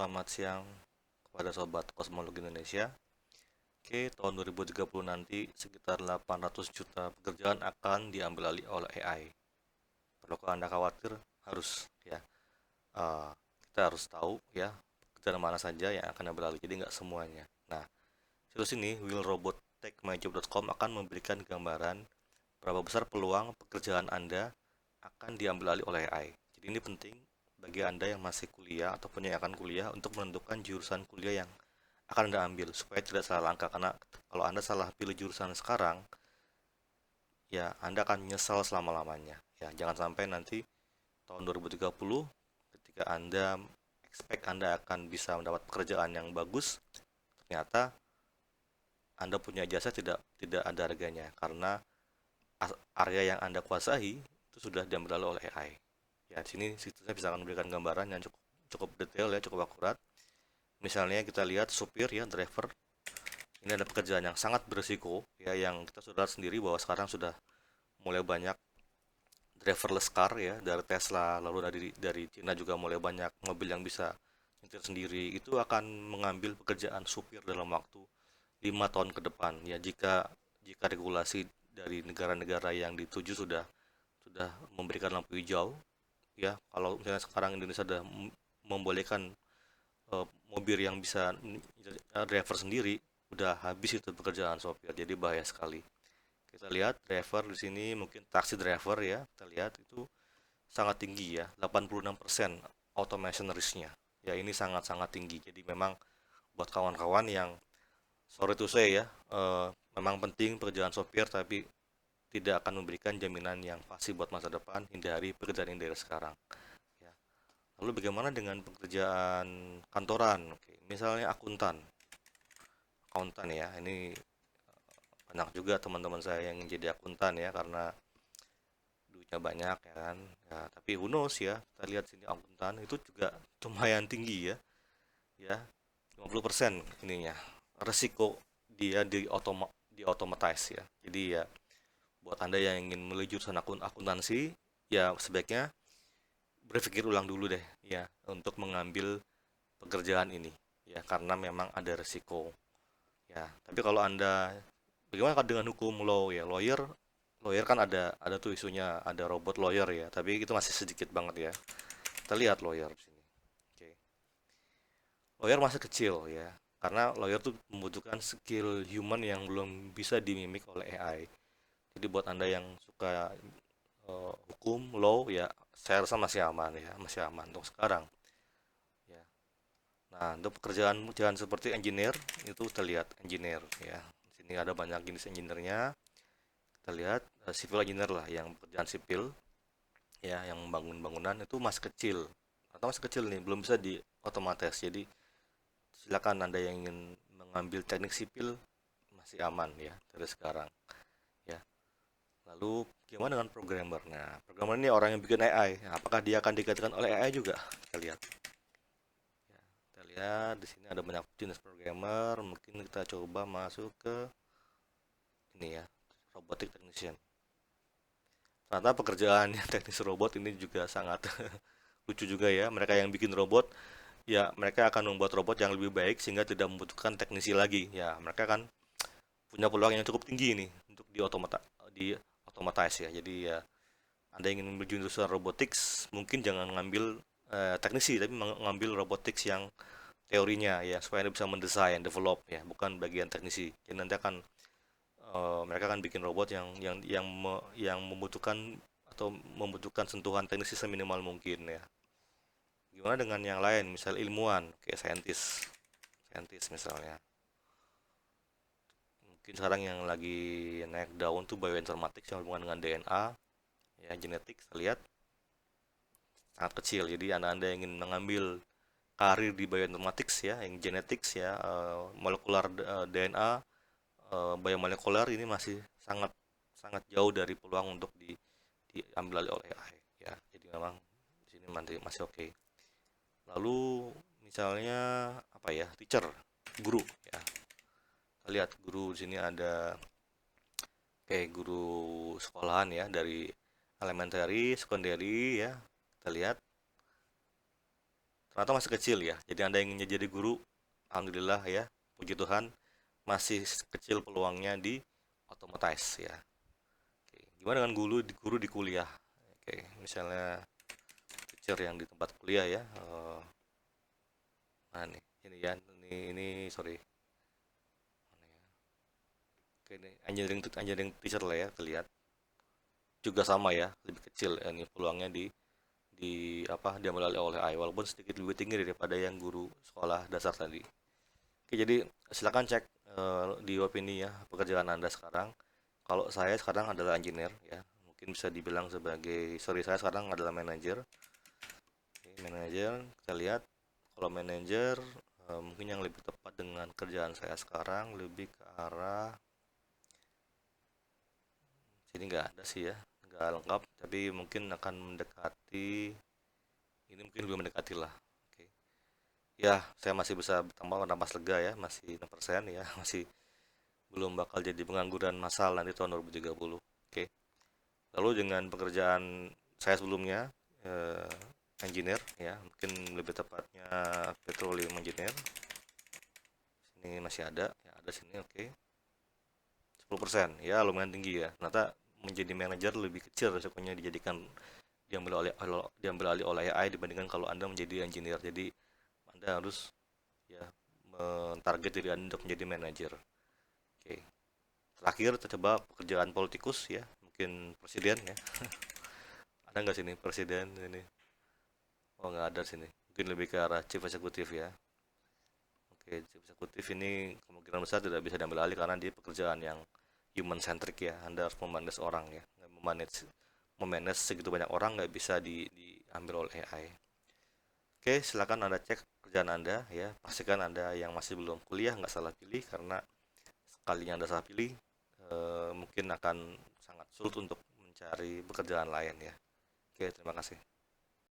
Selamat siang kepada Sobat Kosmologi Indonesia. Oke, tahun 2030 nanti sekitar 800 juta pekerjaan akan diambil alih oleh AI. Perlukah Anda khawatir? Harus ya. Eh, kita harus tahu ya pekerjaan mana saja yang akan diambil alih. Jadi nggak semuanya. Nah, situs ini willrobot.techmyjob.com akan memberikan gambaran berapa besar peluang pekerjaan Anda akan diambil alih oleh AI. Jadi ini penting bagi Anda yang masih kuliah ataupun yang akan kuliah untuk menentukan jurusan kuliah yang akan Anda ambil supaya tidak salah langkah, karena kalau Anda salah pilih jurusan sekarang ya Anda akan menyesal selama-lamanya. Ya, jangan sampai nanti tahun 2030 ketika Anda expect Anda akan bisa mendapat pekerjaan yang bagus, ternyata Anda punya jasa tidak ada harganya karena area yang Anda kuasai itu sudah diambil alih oleh AI. Ya, di sini situsnya bisa memberikan gambaran yang cukup cukup detail ya, cukup akurat. Misalnya kita lihat supir ya, driver. Ini ada pekerjaan yang sangat berisiko ya, yang kita sudah lihat sendiri bahwa sekarang sudah mulai banyak driverless car ya, dari Tesla, lalu dari Cina juga mulai banyak mobil yang bisa nyetir sendiri. Itu akan mengambil pekerjaan supir dalam waktu 5 tahun ke depan ya, jika jika regulasi dari negara-negara yang dituju sudah memberikan lampu hijau ya. Kalau misalnya sekarang Indonesia sudah membolehkan mobil yang bisa driver sendiri, udah habis itu pekerjaan sopir, jadi bahaya sekali. Kita lihat driver di sini, mungkin taksi driver ya, kita lihat itu sangat tinggi ya, 86% automation risk-nya. Ya, ini sangat-sangat tinggi. Jadi memang buat kawan-kawan yang sorry to say ya, memang penting pekerjaan sopir tapi tidak akan memberikan jaminan yang pasti buat masa depan. Hindari pekerjaan ini dari sekarang ya. Lalu bagaimana dengan pekerjaan kantoran? Oke, misalnya akuntan ya. Ini banyak juga teman-teman saya yang jadi akuntan ya, karena duitnya banyak ya kan. Ya, tapi who knows ya. Kita lihat sini akuntan itu juga lumayan tinggi ya. Ya, 50% ininya. Resiko dia di automatize ya. Jadi ya buat Anda yang ingin menuju jurusan akuntansi, ya sebaiknya berpikir ulang dulu deh ya untuk mengambil pekerjaan ini ya, karena memang ada resiko ya. Tapi kalau Anda, bagaimana dengan hukum law ya, lawyer lawyer kan ada tuh isunya, ada robot lawyer ya, tapi itu masih sedikit banget ya. Kita lihat lawyer di sini. Oke, lawyer masih kecil ya, karena lawyer tuh membutuhkan skill human yang belum bisa dimimik oleh AI. Jadi buat Anda yang suka hukum law ya, saya rasa masih aman ya, masih aman untuk sekarang ya. Nah, untuk pekerjaan seperti engineer itu kita lihat engineer ya. Di sini ada banyak jenis engineer-nya. Kita lihat civil engineer lah, yang pekerjaan sipil ya, yang membangun bangunan itu masih kecil. Atau masih kecil nih, belum bisa di otomatis. Jadi silakan Anda yang ingin mengambil teknik sipil masih aman ya dari sekarang ya. Lalu gimana dengan programmer? Nah, programmer ini orang yang bikin AI. Apakah dia akan digantikan oleh AI juga? Kita lihat. Ya, kita lihat di sini ada banyak jenis programmer. Mungkin kita coba masuk ke ini ya, robotic technician. Ternyata pekerjaan yang teknis robot ini juga sangat lucu juga ya. Mereka yang bikin robot, ya mereka akan membuat robot yang lebih baik sehingga tidak membutuhkan teknisi lagi. Ya, mereka kan punya peluang yang cukup tinggi nih untuk di otomatis ya. Jadi ya, Anda ingin menuju jurusan robotics, mungkin jangan ngambil teknisi, tapi mengambil robotics yang teorinya ya, supaya Anda bisa mendesain, develop ya, bukan bagian teknisi. Jadi nanti akan mereka akan bikin robot yang membutuhkan atau membutuhkan sentuhan teknisi seminimal mungkin ya. Gimana dengan yang lain, misal ilmuwan, kayak saintis misalnya. Mungkin sekarang yang lagi naik daun tuh bioinformatics yang hubungan dengan DNA, ya genetik, saya lihat sangat kecil. Jadi anda ingin mengambil karir di bioinformatics ya, yang genetics ya, molekular DNA, biomolekuler, ini masih sangat sangat jauh dari peluang untuk diambil alih oleh AI ya. Jadi memang di sini masih oke. Lalu misalnya apa ya, teacher, guru ya. Kita lihat guru di sini ada kayak guru sekolahan ya, dari elementary, secondary ya. Kita lihat atau masih kecil ya. Jadi Anda ingin jadi guru, alhamdulillah ya, puji Tuhan masih kecil peluangnya di otomotis ya. Oke. Gimana dengan guru di kuliah? Oke, misalnya teacher yang di tempat kuliah ya. Nah nih, ini ya, ini sorry. Mana ya? Oke, ini engineering teacher lah ya, terlihat juga sama ya, lebih kecil ya, ini peluangnya di apa diambil alih oleh AI walaupun sedikit lebih tinggi daripada yang guru sekolah dasar tadi. Oke, jadi silakan cek di opini ya pekerjaan Anda sekarang. Kalau saya sekarang adalah engineer ya, mungkin bisa dibilang sebagai sorry saya sekarang adalah manajer. Oke, manajer kita lihat kalau manajer mungkin yang lebih tepat dengan kerjaan saya sekarang lebih ke arah sini nggak ada sih ya, nggak lengkap tapi mungkin akan mendekati ini mungkin belum mendekati lah. Oke. Ya, saya masih bisa bertambah napas lega ya, masih 6% ya, masih belum bakal jadi pengangguran massal nanti tahun 2030. Oke. Lalu dengan pekerjaan saya sebelumnya, eh, engineer ya, mungkin lebih tepatnya petroleum engineer. Sini masih ada, ya ada sini oke. 10% ya lumayan tinggi ya. Ternyata menjadi manajer lebih kecil resikonya diambil alih oleh AI dibandingkan kalau Anda menjadi engineer. Jadi Anda harus ya mentarget diri Anda untuk menjadi manajer. Oke. Terakhir kita coba pekerjaan politikus ya, mungkin presiden ya. Ada nggak sini presiden ini? Oh nggak ada sini. Mungkin lebih ke arah chief eksekutif ya. Oke, chief eksekutif ini kemungkinan besar tidak bisa diambil alih karena dia pekerjaan yang human centric ya. Anda harus memanage orang ya, memanage memanage segitu banyak orang nggak bisa diambil oleh AI. Oke, silakan Anda cek kerjaan Anda ya. Pastikan Anda yang masih belum kuliah nggak salah pilih karena sekalinya Anda salah pilih mungkin akan sangat sulit untuk mencari pekerjaan lain ya. Oke, terima kasih.